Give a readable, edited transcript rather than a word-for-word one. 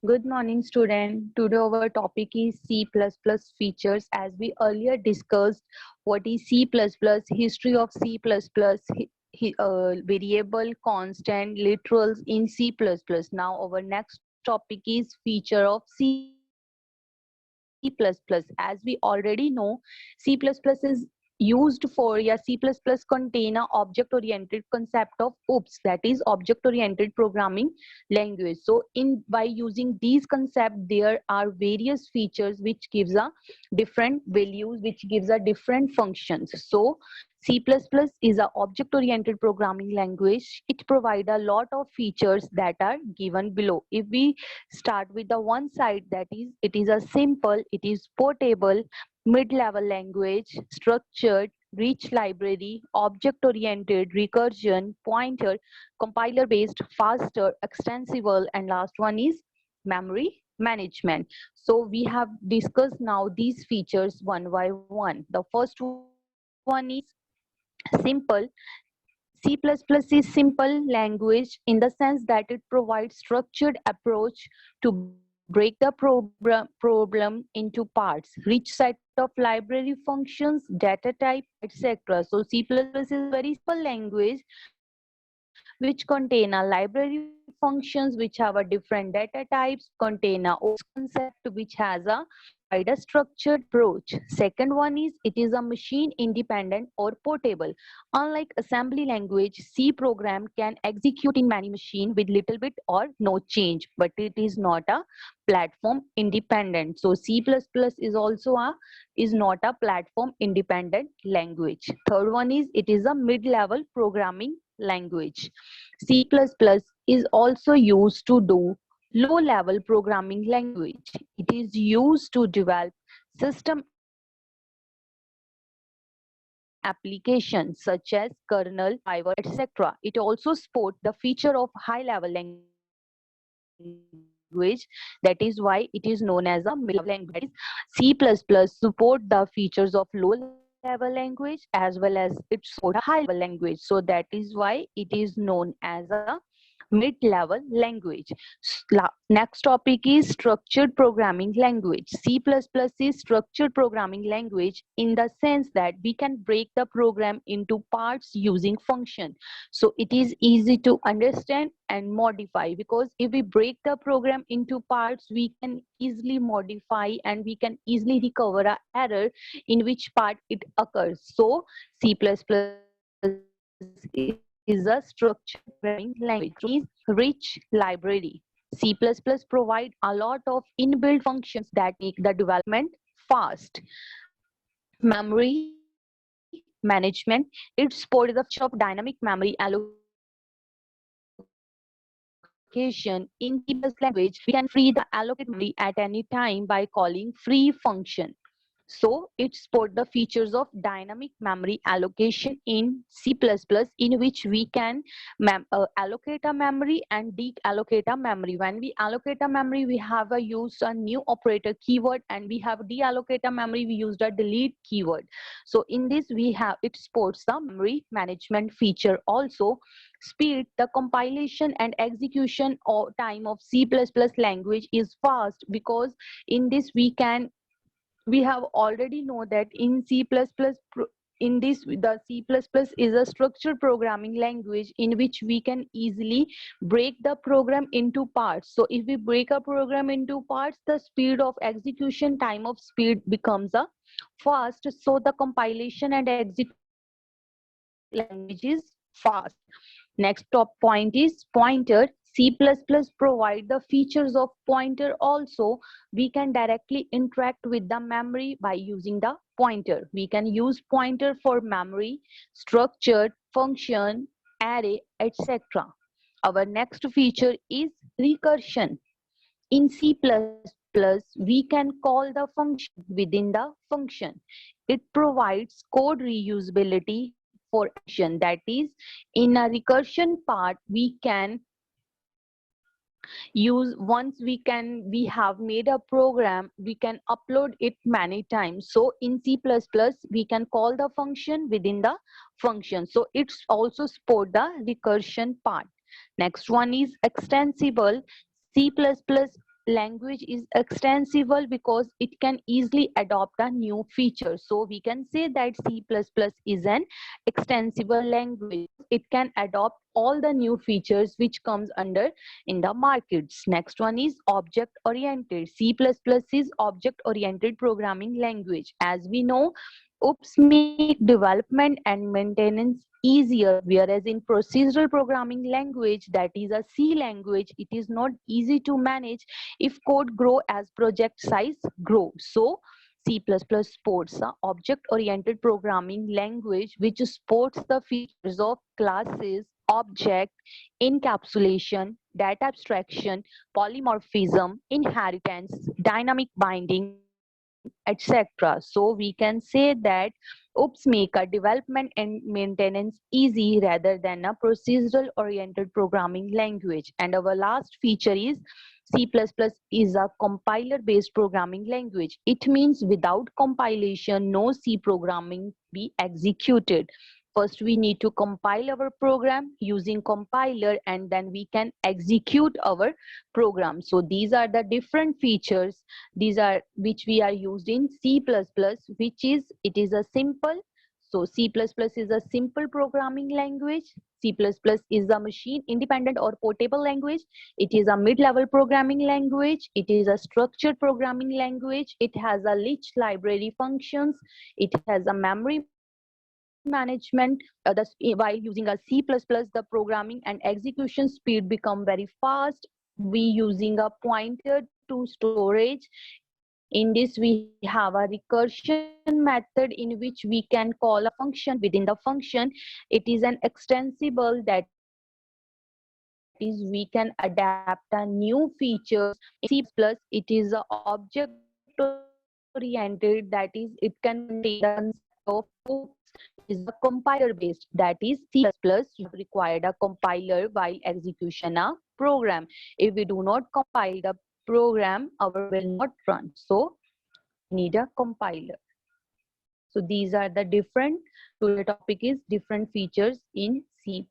Good morning, student. Today our topic is C++ features. As we earlier discussed, what is C++, history of C++, variable, constant, literals in C++. Now our next topic is feature of C++. As we already know, C++ is used for C++ contain a object oriented concept of OOPS, that is object oriented programming language. So in by using these concepts there are various features which gives a different values, which gives a different functions. So C++ is a object oriented programming language. It provides a lot of features that are given below. If we start with the one side, that is it is a simple, it is portable, mid-level language, structured, rich library, object-oriented, recursion, pointer, compiler-based, faster, extensible, and last one is memory management. So we have discussed now these features one by one. The first one is simple. C++ is simple language in the sense that it provides structured approach to break the problem into parts, rich set of library functions, data type, etc. So C++ is a very simple language which contain a library functions which have a different data types, contain a OOPS concept which has a provide a structured approach. Second one is it is a machine independent or portable. Unlike assembly language, C program can execute in many machine with little bit or no change, but it is not a platform independent. So C++ is also a is not a platform independent language. Third one is it is a mid-level programming language. C++ is also used to do low-level programming language. It is used to develop system applications such as kernel, driver, etc. It also support the feature of high-level language. That is why it is known as a mid-level language. That is C++ support the features of low-level language as well as it support a high-level language. So that is why it is known as a mid-level language. Next topic is structured programming language. C++ is structured programming language in the sense that we can break the program into parts using function. So it is easy to understand and modify, because if we break the program into parts we can easily modify and we can easily recover a error in which part it occurs. So C++ is a structured programming language. Is rich library. C++ provide a lot of inbuilt functions that make the development fast. Memory management. It supports the feature of dynamic memory allocation. In C++ language, we can free the allocated memory at any time by calling free function. So it support the features of dynamic memory allocation in C++, in which we can allocate a memory and deallocate a memory. When we allocate a memory, we have a use a new operator keyword, and we have deallocate a memory, we used a delete keyword. So in this we have it supports the memory management feature also. Speed, the compilation and execution or time of C++ language is fast, because in this we have already know that in in this the C++ is a structured programming language in which we can easily break the program into parts. So if we break a program into parts, the speed of execution time of speed becomes a fast, so the compilation and execution of C++ language is fast. Next top point is pointer. C++ provide the features of pointer also. We can directly interact with the memory by using the pointer. We can use pointer for memory, structured, function, array, etc. Our next feature is recursion. In C++, we can call the function within the function. It provides code reusability for action. That is, in a recursion part, we can use once we have made a program, we can upload it many times. So in C++, we can call the function within the function. So it's also support the recursion part. Next one is extensible. C++ language is extensible because it can easily adopt a new feature. So we can say that C++ is an extensible language. It can adopt all the new features which comes under in the markets. Next one is object oriented. C++ is object oriented programming language. As we know, OOPS make development and maintenance easier, whereas in procedural programming language, that is a C language, it is not easy to manage if code grow as project size grow. So C++ supports a object-oriented programming language which supports the features of classes, object, encapsulation, data abstraction, polymorphism, inheritance, dynamic binding, etc. So we can say that OOPS make a development and maintenance easy rather than a procedural oriented programming language. And our last feature is C++ is a compiler based programming language. It means without compilation, no C programming be executed. First, we need to compile our program using compiler and then we can execute our program. So these are the different features. These are which we are used in C++, which is it is a simple. So C++ is a simple programming language. C++ is a machine independent or portable language. It is a mid-level programming language. It is a structured programming language. It has a rich library functions. It has a memory management. While using a C++, the programming and execution speed become very fast. We using a pointer to storage. In this we have a recursion method in which we can call a function within the function. It is an extensible, that is we can adapt a new features in C++. It is a object oriented, that is it can contain the concept of hooks. It is a compiler based, that is C++ you have required a compiler while execution a program. If we do not compile the program, our will not run. So we need a compiler. So these are the different, today topic is different features in C++.